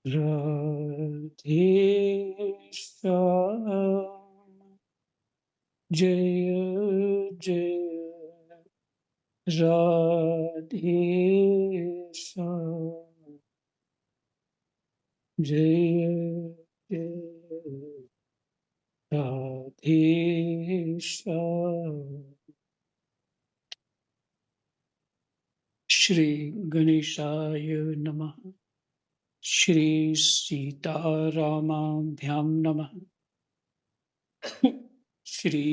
राधे श्याम जय जय राधे श्याम जय जय राधे श्याम। श्री गणेशाय नमः। श्री सीतारामाभ्यां नमः। श्री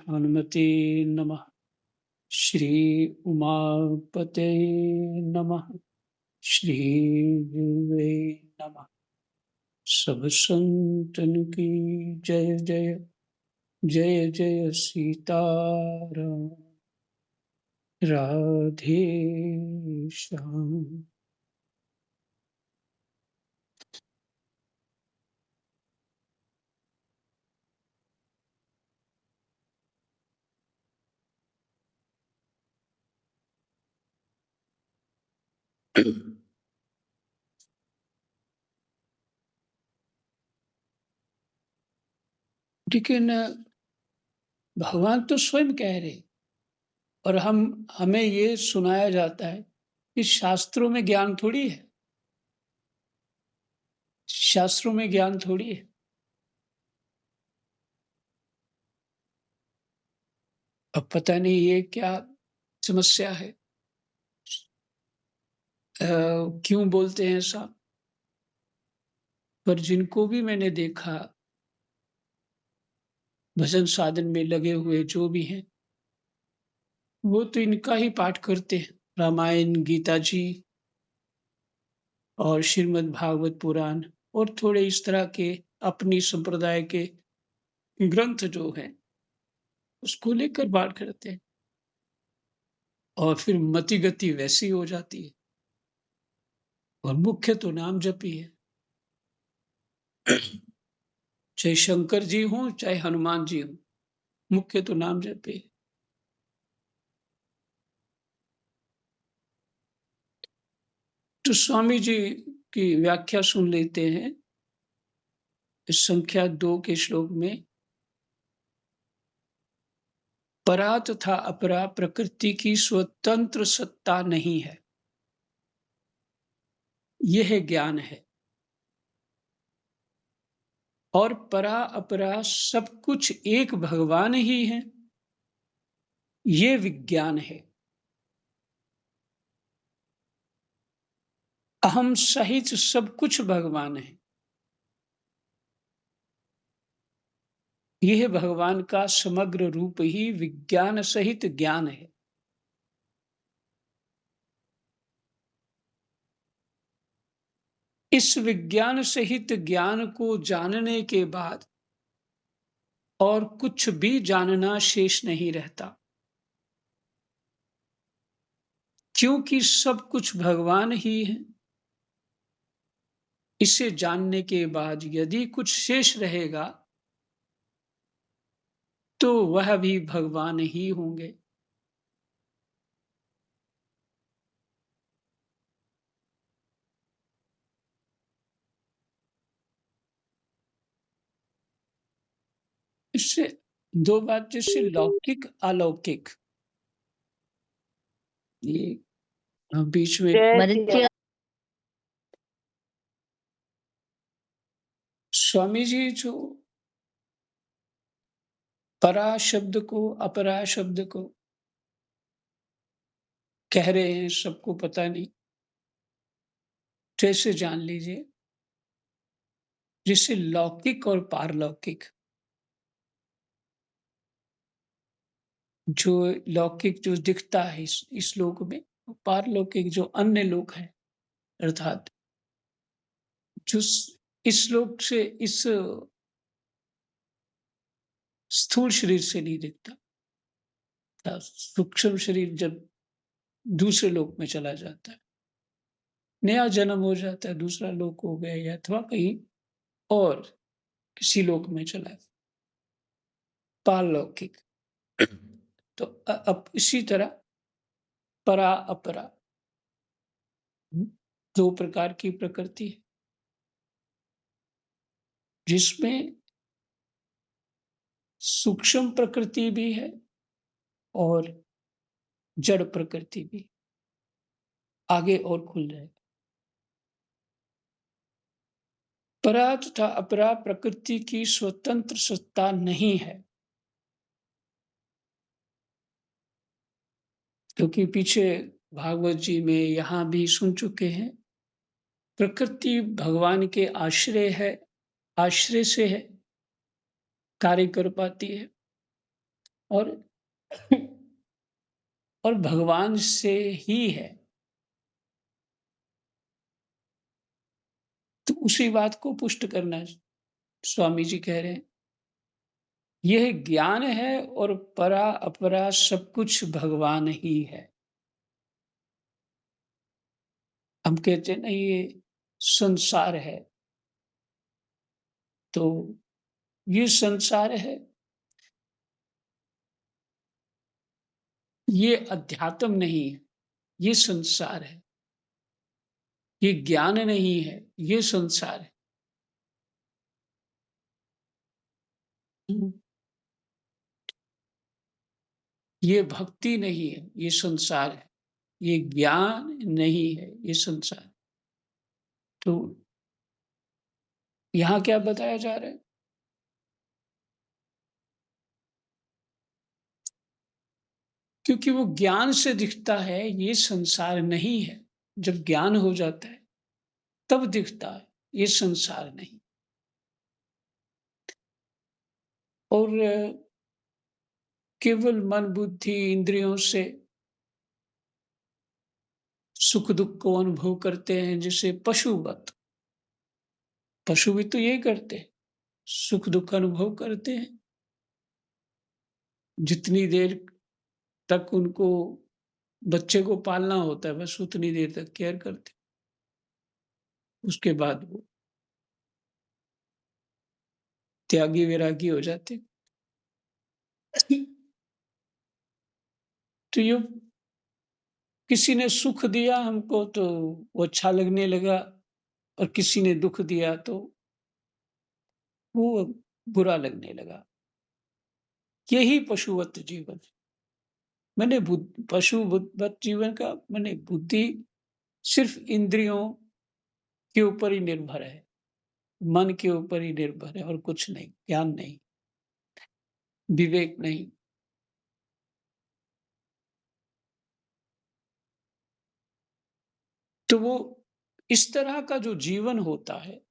हनुमते नमः। श्री उमापते नमः। श्री गुरुवे नमः। सब संतन की जय जय। जय जय सीताराम। राधे श्याम। लेकिन भगवान तो स्वयं कह रहे, और हमें ये सुनाया जाता है कि शास्त्रों में ज्ञान थोड़ी है। शास्त्रों में ज्ञान थोड़ी है। अब पता नहीं ये क्या समस्या है। क्यों बोलते हैं ऐसा? पर जिनको भी मैंने देखा भजन साधन में लगे हुए जो भी हैं, वो तो इनका ही पाठ करते हैं। रामायण, गीता जी और श्रीमद् भागवत पुराण और थोड़े इस तरह के अपनी संप्रदाय के ग्रंथ जो हैं, उसको लेकर बात करते हैं। और फिर मति गति वैसी हो जाती है। और मुख्य तो नाम जपी है। चाहे शंकर जी हों, चाहे हनुमान जी हों, मुख्य तो नाम जपे है। तो स्वामी जी की व्याख्या सुन लेते हैं इस संख्या 2 के श्लोक में। परा तथा अपरा प्रकृति की स्वतंत्र सत्ता नहीं है, यह ज्ञान है। और परा अपरा सब कुछ एक भगवान ही है, ये विज्ञान है। अहम सहित सब कुछ भगवान है, यह भगवान का समग्र रूप ही विज्ञान सहित ज्ञान है। इस विज्ञान सहित ज्ञान को जानने के बाद और कुछ भी जानना शेष नहीं रहता, क्योंकि सब कुछ भगवान ही है। इसे जानने के बाद यदि कुछ शेष रहेगा तो वह भी भगवान ही होंगे। इससे दो बात, जैसे लौकिक अलौकिक, ये बीच में स्वामी जी जो परा शब्द को अपरा शब्द को कह रहे हैं, सबको पता नहीं, कैसे जान लीजिए। जैसे लौकिक और पारलौकिक, जो लौकिक जो दिखता है इस लोक में, पारलौकिक जो अन्य लोक है, अर्थात जो इस लोक से, इस स्थूल शरीर से नहीं दिखता। सूक्ष्म शरीर जब दूसरे लोक में चला जाता है, नया जन्म हो जाता है, दूसरा लोक हो गया, या अथवा कहीं और किसी लोक में चला है, पारलौकिक। तो अब इसी तरह परा अपरा, दो प्रकार की प्रकृति है, जिसमें सूक्ष्म प्रकृति भी है और जड़ प्रकृति भी। आगे और खुल जाएगा। परा तथा अपरा प्रकृति की स्वतंत्र सत्ता नहीं है, क्योंकि पीछे भागवत जी में यहाँ भी सुन चुके हैं। प्रकृति भगवान के आश्रय है, आश्रय से है, कार्य कर पाती है और और भगवान से ही है। तो उसी बात को पुष्ट करना स्वामी जी कह रहे हैं। यह ज्ञान है और परा अपरा सब कुछ भगवान ही है। हम कहते हैं ना ये संसार है, तो ये संसार है, ये अध्यात्म नहीं है, ये संसार है। ये ज्ञान नहीं है, ये संसार है। हुँ। ये भक्ति नहीं है, ये संसार है। ये ज्ञान नहीं है, ये संसार है। तो यहाँ क्या बताया जा रहा है? क्योंकि वो ज्ञान से दिखता है, ये संसार नहीं है। जब ज्ञान हो जाता है, तब दिखता है, ये संसार नहीं। और केवल मन, बुद्धि, इंद्रियों से सुख-दुःख को अनुभव करते हैं, जैसे पशुवत। पशु भी तो यही करते हैं, सुख-दुःख अनुभव करते हैं। जितनी देर तक उनको बच्चे को पालना होता है, बस उतनी देर तक केयर करते हैं। उसके बाद वो त्यागी वैरागी हो जाते हैं। तो ये किसी ने सुख दिया हमको तो वो अच्छा लगने लगा और किसी ने दुःख दिया तो वो बुरा लगने लगा। यही पशुवत जीवन है। मैंने पशुवत जीवन का मैंने बुद्धि सिर्फ इंद्रियों के ऊपर ही निर्भर है, मन के ऊपर ही निर्भर है और कुछ नहीं, ज्ञान नहीं, विवेक नहीं। तो वो इस तरह का जो जीवन होता है,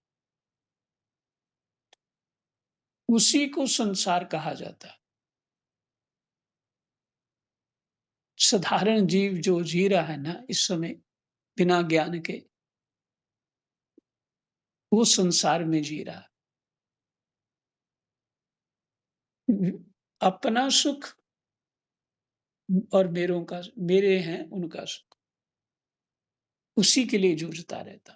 उसी को संसार कहा जाता है। साधारण जीव जो जी रहा है ना इस समय बिना ज्ञान के, वो संसार में जी रहा है। अपना सुख और मेरे हैं उनका सुख, उसी के लिए जूझता रहता।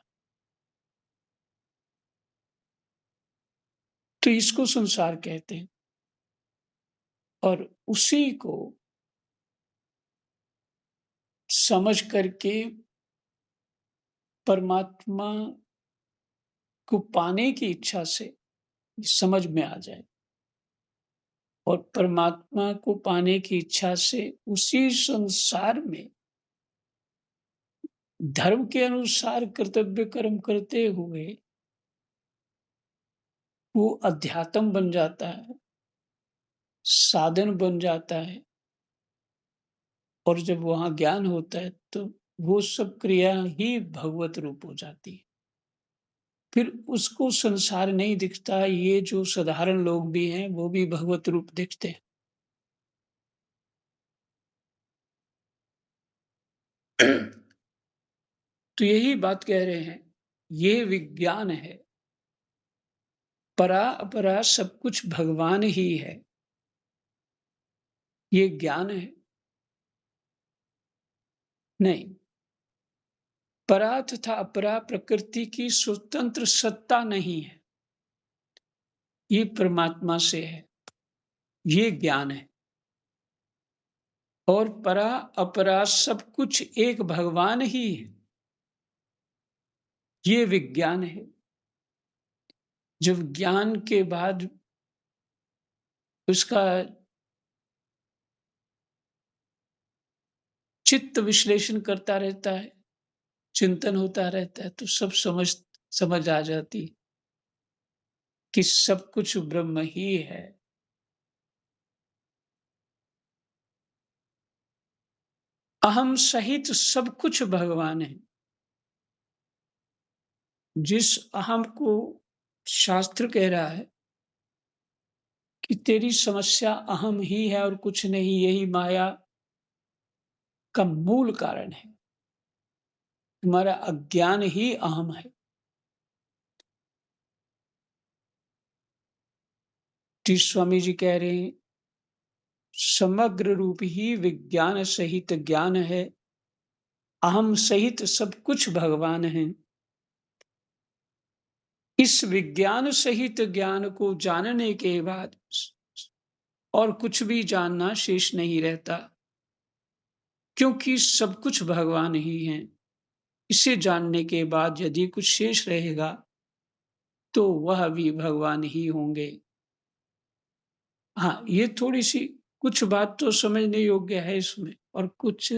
तो इसको संसार कहते हैं और उसी को समझ करके परमात्मा को पाने की इच्छा से समझ में आ जाए और परमात्मा को पाने की इच्छा से उसी संसार में धर्म के अनुसार कर्तव्य कर्म करते हुए वो अध्यात्म बन जाता है, साधन बन जाता है और जब वहाँ ज्ञान होता है तो वो सब क्रिया ही भगवत रूप हो जाती है। फिर उसको संसार नहीं दिखता, ये जो साधारण लोग भी हैं वो भी भगवत रूप दिखते हैं। तो यही बात कह रहे हैं, ये विज्ञान है, परा-अपरा सब कुछ भगवान ही है। ये ज्ञान है? नहीं, परा तथा अपरा प्रकृति की स्वतंत्र सत्ता नहीं है। ये परमात्मा से है, ये ज्ञान है। और परा-अपरा सब कुछ एक भगवान ही है। ये विज्ञान है। जो विज्ञान के बाद उसका चित्त विश्लेषण करता रहता है, चिंतन होता रहता है, तो सब समझ आ जाती कि सब कुछ ब्रह्म ही है। अहम सहित सब कुछ भगवान है। जिस अहम को शास्त्र कह रहा है कि तेरी समस्या अहम ही है और कुछ नहीं, यही माया का मूल कारण है। तुम्हारा अज्ञान ही अहम है। जी स्वामी जी कह रहे हैं, समग्र रूप ही विज्ञान सहित ज्ञान है। अहम सहित सब कुछ भगवान है। इस विज्ञान सहित ज्ञान को जानने के बाद और कुछ भी जानना शेष नहीं रहता, क्योंकि सब कुछ भगवान ही है। इसे जानने के बाद यदि कुछ शेष रहेगा तो वह भी भगवान ही होंगे। हाँ, ये थोड़ी-सी कुछ बात तो समझने योग्य है इसमें, और कुछ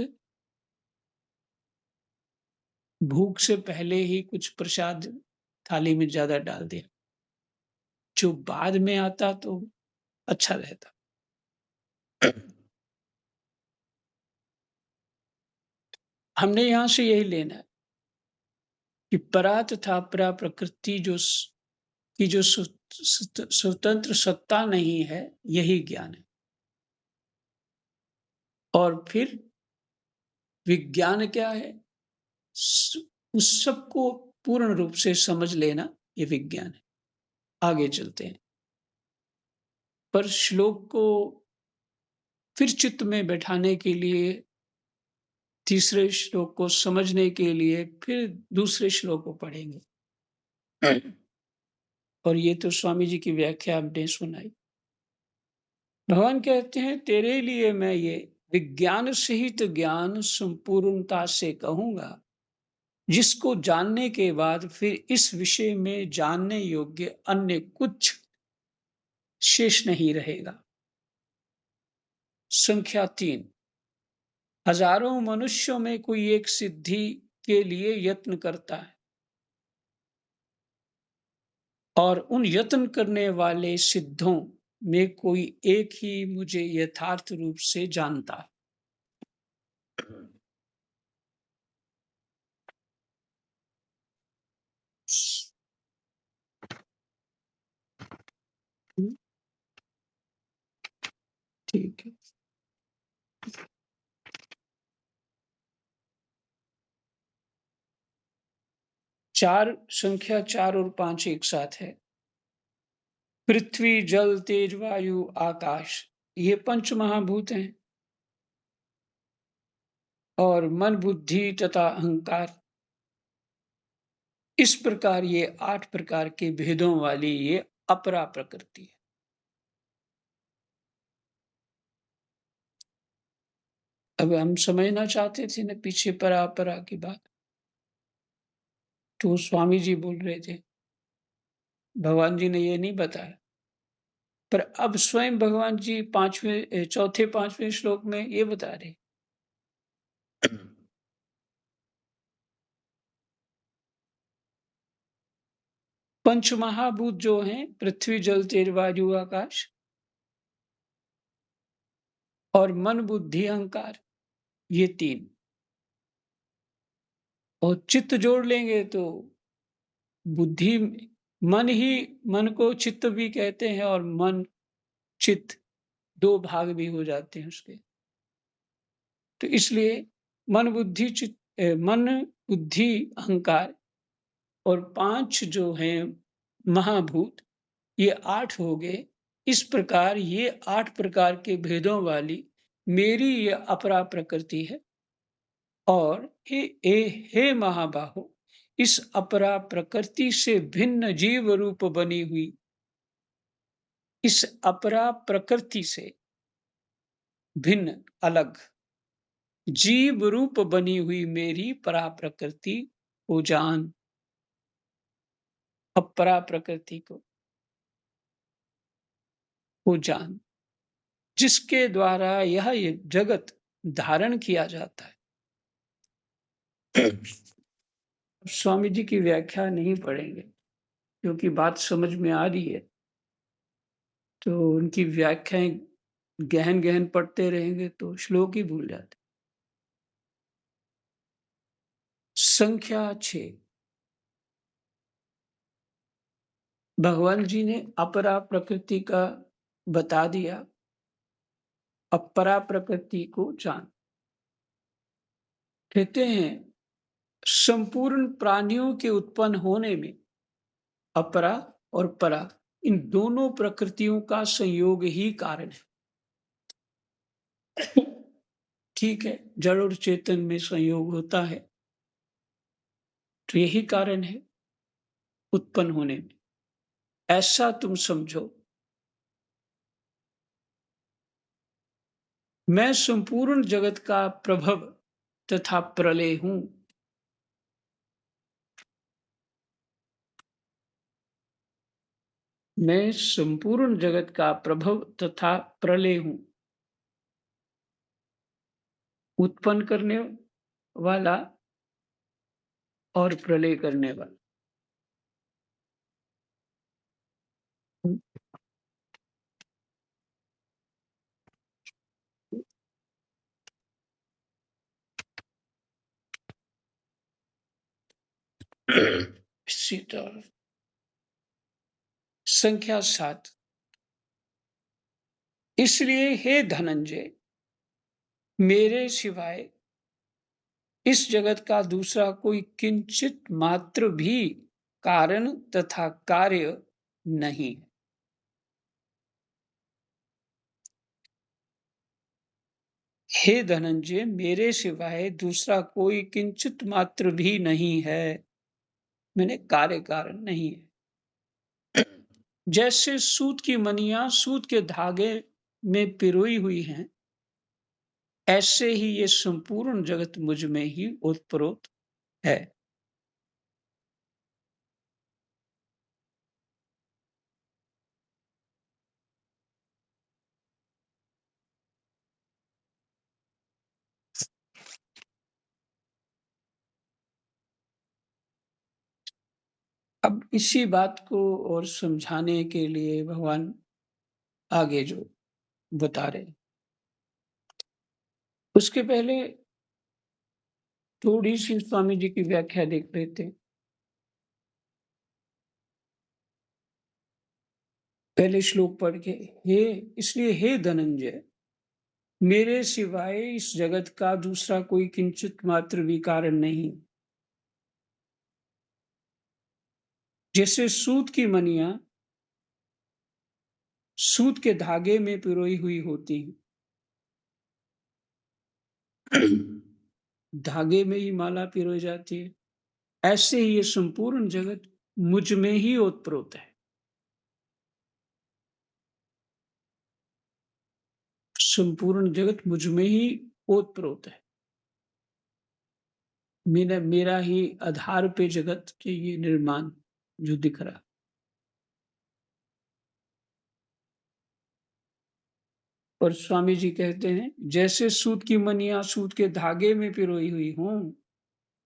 भूख से पहले ही कुछ प्रसाद थाली में ज़्यादा डाल दिया। जो बाद में आता तो अच्छा रहता। हमने यहाँ से यही लेना है कि परा तथा अपरा प्रकृति की जो स्वतंत्र सत्ता नहीं है, यही ज्ञान है। और फिर विज्ञान क्या है? उस सब को पूर्ण रूप से समझ लेना, ये विज्ञान है। आगे चलते हैं। पर श्लोक को फिर चित्त में बैठाने के लिए, तीसरे श्लोक को समझने के लिए फिर दूसरे श्लोक को पढ़ेंगे। और ये तो स्वामी जी की व्याख्या आपने सुनाई। भगवान कहते हैं, तेरे लिए मैं ये विज्ञान सहित ज्ञान संपूर्णता से कहूंगा, जिसको जानने के बाद फिर इस विषय में जानने योग्य अन्य कुछ शेष नहीं रहेगा। संख्या 3। हजारों मनुष्यों में कोई एक सिद्धि के लिए यत्न करता है, और उन यत्न करने वाले सिद्धों में कोई एक ही मुझे यथार्थ रूप से जानता है। ठीक है। 4 संख्या 4 और 5 एक साथ है। पृथ्वी, जल, तेज, वायु, आकाश, ये पंच महाभूत हैं। और मन, बुद्धि तथा अहंकार, इस प्रकार ये 8 प्रकार के भेदों वाली ये अपरा प्रकृति है। अब हम समझना चाहते थे ना पीछे परा की बात, तो स्वामी जी बोल रहे थे, भगवान जी ने ये नहीं बताया। पर अब स्वयं भगवान जी चौथे 5वें श्लोक में ये बता रहे। पंच महाभूत जो हैं, पृथ्वी, जल, तेज, वायु, आकाश, और मन, बुद्धि, अहंकार, ये 3। और चित्त जोड़ लेंगे तो बुद्धि, मन को चित्त भी कहते हैं, और मन चित्त 2 भाग भी हो जाते हैं उसके। तो इसलिए मन, बुद्धि, अहंकार और 5 जो हैं महाभूत, ये 8 हो गए। इस प्रकार ये 8 प्रकार के भेदों वाली मेरी ये अपरा प्रकृति है। और हे महाबाहो, इस अपरा प्रकृति से भिन्न जीव रूप बनी हुई, इस अपरा प्रकृति से भिन्न अलग जीव रूप बनी हुई मेरी परा प्रकृति को जान। अपरा प्रकृति को जान, जिसके द्वारा यह ये जगत धारण किया जाता है। स्वामी जी की व्याख्या नहीं पढ़ेंगे, क्योंकि बात समझ में आ रही है, तो उनकी व्याख्याएँ गहन-गहन पढ़ते रहेंगे तो श्लोक ही भूल जाते। संख्या 6 भगवान जी ने अपरा प्रकृति का बता दिया, अपरा प्रकृति को जान। कहते हैं संपूर्ण प्राणियों के उत्पन्न होने में अपरा और परा इन दोनों प्रकृतियों का संयोग ही कारण है। ठीक है, जड़ और चेतन में संयोग होता है, तो यही कारण है उत्पन्न होने में। ऐसा तुम समझो। मैं संपूर्ण जगत का प्रभव तथा प्रलय हूँ। मैं संपूर्ण जगत का प्रभव तथा प्रलय हूँ। उत्पन्न करने वाला और प्रलय करने वाला। इसी तरह संख्या 7 इसलिए हे धनंजय, मेरे सिवाय इस जगत का दूसरा कोई किंचित मात्र भी कारण तथा कार्य नहीं। हे धनंजय, मेरे सिवाय दूसरा कोई किंचित मात्र भी नहीं है, मैंने कार्य कारण नहीं है। जैसे सूत की मनियां सूत के धागे में पिरोई हुई हैं, ऐसे ही ये संपूर्ण जगत मुझ में ही ओतप्रोत है। अब इसी बात को और समझाने के लिए भगवान आगे जो बता रहे हैं, उसके पहले थोड़ी सी स्वामी जी की व्याख्या देख लेते हैं। पहले श्लोक पढ़ के, हे इसलिए हे धनंजय, मेरे सिवाय इस जगत का दूसरा कोई किंचित मात्र भी कारण नहीं। जैसे सूत की मनियां सूत के धागे में पिरोई हुई होती हैं, धागे में ही माला पिरोई जाती है, ऐसे ही ये संपूर्ण जगत मुझ में ही ओतप्रोत है। संपूर्ण जगत मुझ में ही ओतप्रोत है। मेरा ही आधार पे जगत के ये निर्माण जो दिख रहा। और स्वामी जी कहते हैं जैसे सूत की मनियां सूत के धागे में पिरोई हुई हों,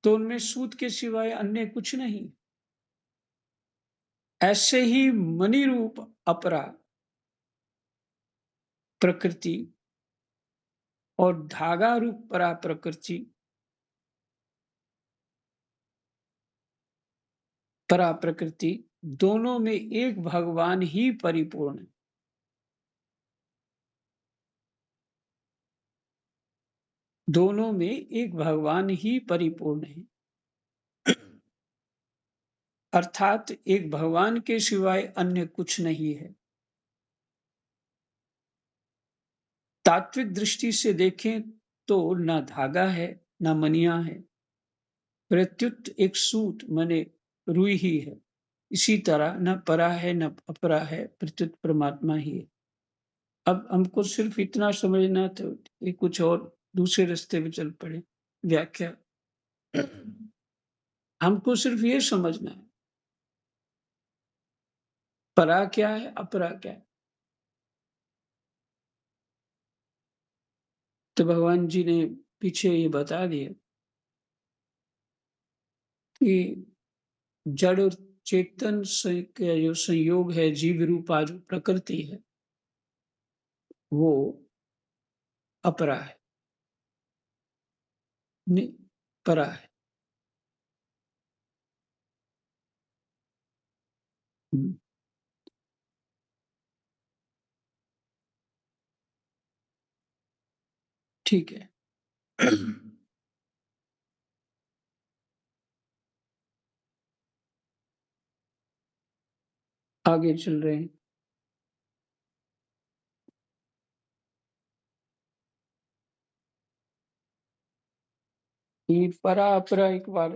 तो उनमें सूत के सिवाय अन्य कुछ नहीं। ऐसे ही मणि रूप अपरा प्रकृति और धागा रूप परा प्रकृति परा प्रकृति दोनों में एक भगवान ही परिपूर्ण है। दोनों में एक भगवान ही परिपूर्ण है, अर्थात एक भगवान के सिवाय अन्य कुछ नहीं है। तात्विक दृष्टि से देखें तो न धागा है न मनिया है, प्रत्युत एक सूत माने रुई ही है। इसी तरह न परा है न अपरा है, प्रत्युत परमात्मा ही है। अब हमको सिर्फ इतना समझना था कि कुछ और दूसरे रास्ते पे चल पड़े व्याख्या। हमको सिर्फ ये समझना है परा क्या है, अपरा क्या है? तो भगवान जी ने पीछे ये बता दिया कि जड़ और चेतन का जो संयोग है, जीव रूपा जो प्रकृति है, वो अपरा है, परा है। हम्म, ठीक है। आगे चल रहे हैं। ये परा अपरा एक बार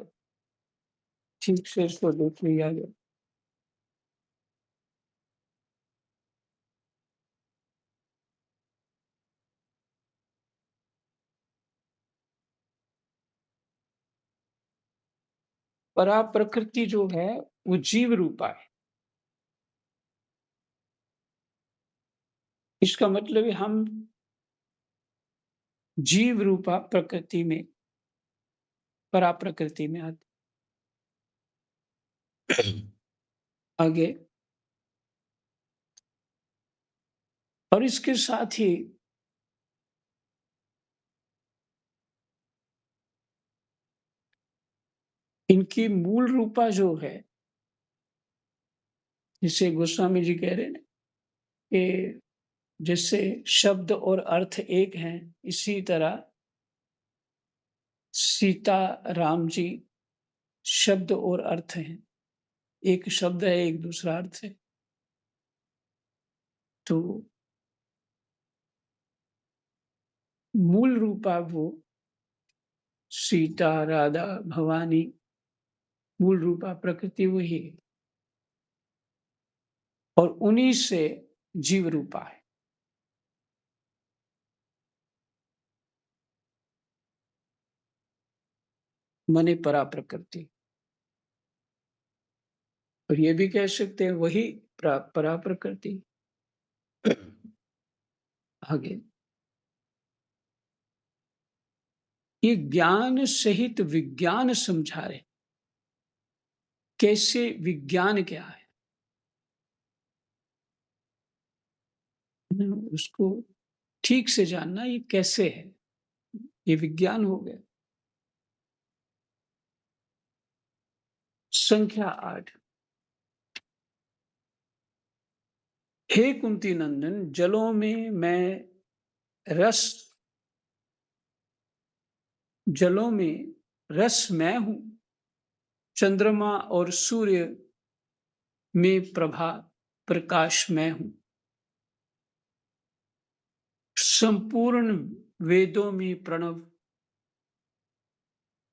ठीक से इसको देख लिया जाए। परा प्रकृति जो है वो जीव रूपा है। इसका मतलब है हम जीव रूपा प्रकृति में, परा प्रकृति में आते। आगे, और इसके साथ ही इनकी मूल रूपा जो है, जिसे गोस्वामी जी कह रहे हैं ना कि जैसे शब्द और अर्थ एक हैं, इसी तरह सीता राम जी शब्द और अर्थ हैं। एक शब्द है, एक दूसरा अर्थ है। तो मूल रूपा वो सीता, राधा, भवानी, मूल रूपा प्रकृति वही है, और उन्हीं से जीव रूपा है। मने परा प्रकृति, और ये भी कह सकते हैं वही परा प्रकृति। आगे, ये ज्ञान सहित विज्ञान समझा रहे। कैसे विज्ञान क्या है उसको ठीक से जानना, ये कैसे है, ये विज्ञान हो गया। संख्या 8। हे कुंती नंदन, जलों में मैं रस, जलों में रस मैं हूं, चंद्रमा और सूर्य में प्रभा प्रकाश मैं हूं, संपूर्ण वेदों में प्रणव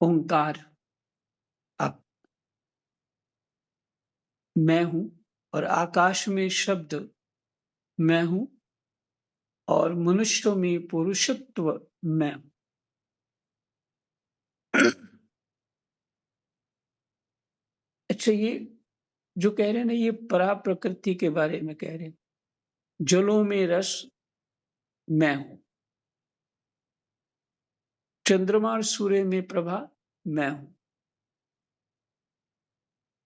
ओंकार अब मैं हूं, और आकाश में शब्द मैं हूं, और मनुष्यों में पुरुषत्व मैं हूं। अच्छा, ये जो कह रहे हैं ना, ये परा प्रकृति के बारे में कह रहे हैं। जलों में रस मैं हूं, चंद्रमा और सूर्य में प्रभा मैं हूं,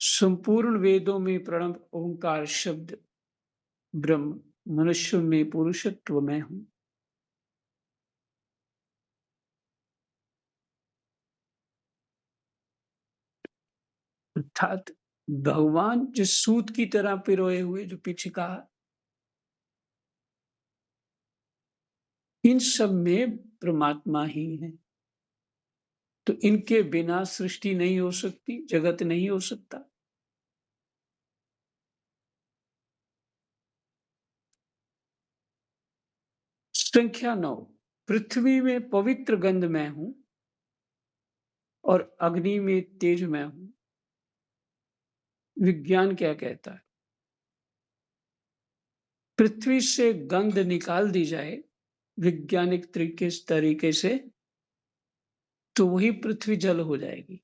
संपूर्ण वेदों में प्रणव ओंकार शब्द ब्रह्म, मनुष्य में पुरुषत्व मैं हूं। अर्थात भगवान जिस सूत की तरह पिरोए हुए, जो पीछे कहा, इन सब में परमात्मा ही है। तो इनके बिना सृष्टि नहीं हो सकती, जगत नहीं हो सकता। संख्या 9। पृथ्वी में पवित्र गंध मैं हूं, और अग्नि में तेज मैं हूं। विज्ञान क्या कहता है? पृथ्वी से गंध निकाल दी जाए वैज्ञानिक तरीके से, तो वही पृथ्वी जल हो जाएगी।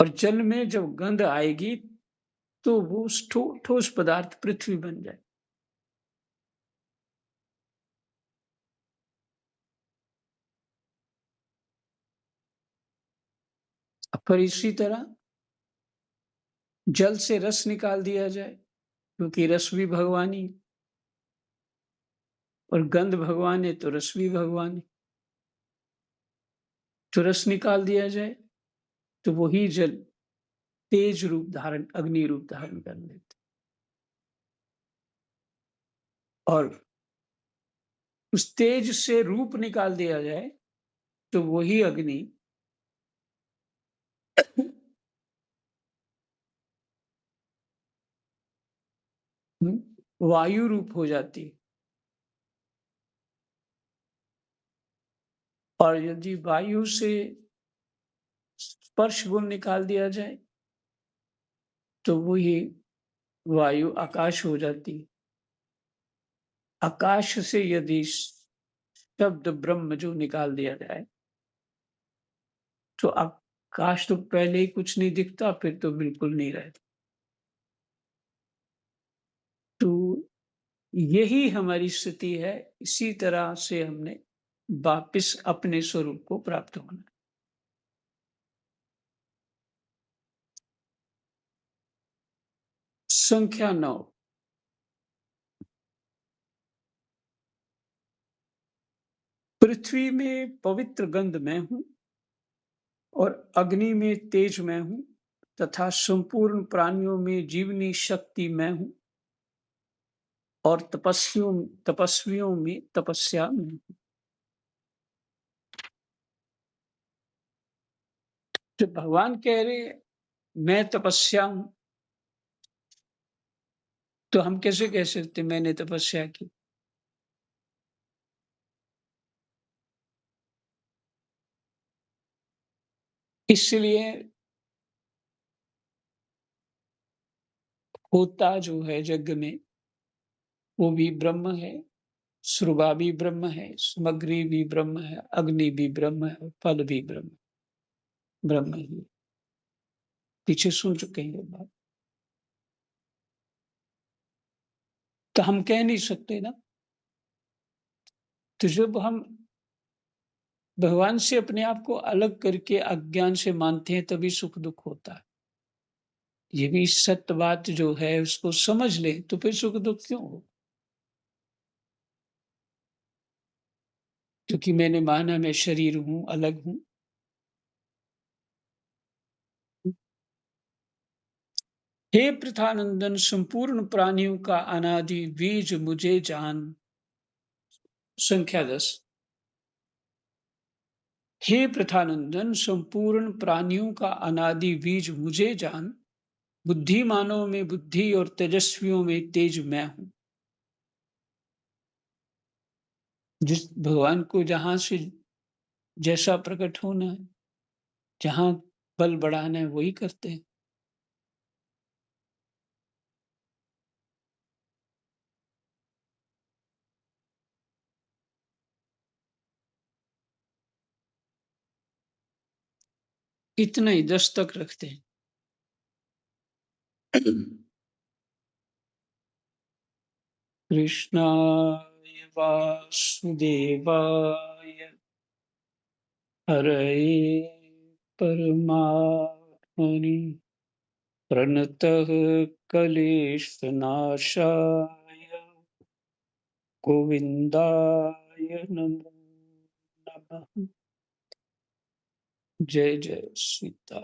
और जल में जब गंध आएगी तो वो ठोस पदार्थ पृथ्वी बन जाए। फिर इसी तरह जल से रस निकाल दिया जाए, क्योंकि रस भी भगवान ही, और गंध भगवान है तो रस भी भगवान है। तो रस निकाल दिया जाए तो वही जल तेज रूप धारण, अग्नि रूप धारण कर लेते, और उस तेज से रूप निकाल दिया जाए तो वही अग्नि वायु रूप हो जाती है। और यदि वायु से स्पर्श गुण निकाल दिया जाए तो वही वायु आकाश हो जाती है। आकाश से यदि शब्द ब्रह्म जो निकाल दिया जाए तो आकाश तो पहले ही कुछ नहीं दिखता, फिर तो बिल्कुल नहीं रहता। तो यही हमारी स्थिति है, इसी तरह से हमने वापिस अपने स्वरूप को प्राप्त होना। संख्या 9। पृथ्वी में पवित्र गंध मैं हूं, और अग्नि में तेज मैं हूं, तथा संपूर्ण प्राणियों में जीवनी शक्ति मैं हूं, और तपस्वियों में तपस्या मैं हूं। जब भगवान कह रहे मैं तपस्या हूं, तो हम कैसे कह सकते मैंने तपस्या की? इसलिए होता जो है यज्ञ में वो भी ब्रह्म है, श्रुवा भी ब्रह्म है, सामग्री भी ब्रह्म है, अग्नि भी ब्रह्म है, फल भी ब्रह्म ही है। पीछे सुन चुके हैं ये बात। तो हम कह नहीं सकते ना। तो जब हम भगवान से अपने आप को अलग करके अज्ञान से मानते हैं तभी सुख दुख होता है। ये भी सत्य बात जो है उसको समझ ले तो फिर सुख दुख क्यों हो? क्योंकि मैंने माना मैं शरीर हूं, अलग हूं। हे पृथानंदन, संपूर्ण प्राणियों का अनादि बीज मुझे जान। संख्या 10। हे पृथानंदन, संपूर्ण प्राणियों का अनादि बीज मुझे जान। बुद्धिमानों में बुद्धि और तेजस्वियों में तेज मैं हूं। जिस भगवान को जहां से जैसा प्रकट होना है, जहां बल बढ़ाना है वही करते हैं। इतना ही 10 तक रखते हैं। कृष्णाय वासुदेवाय हरये परमात्मने प्रणतः क्लेशनाशाय गोविंदाय नमो नमः। जय जय सीता।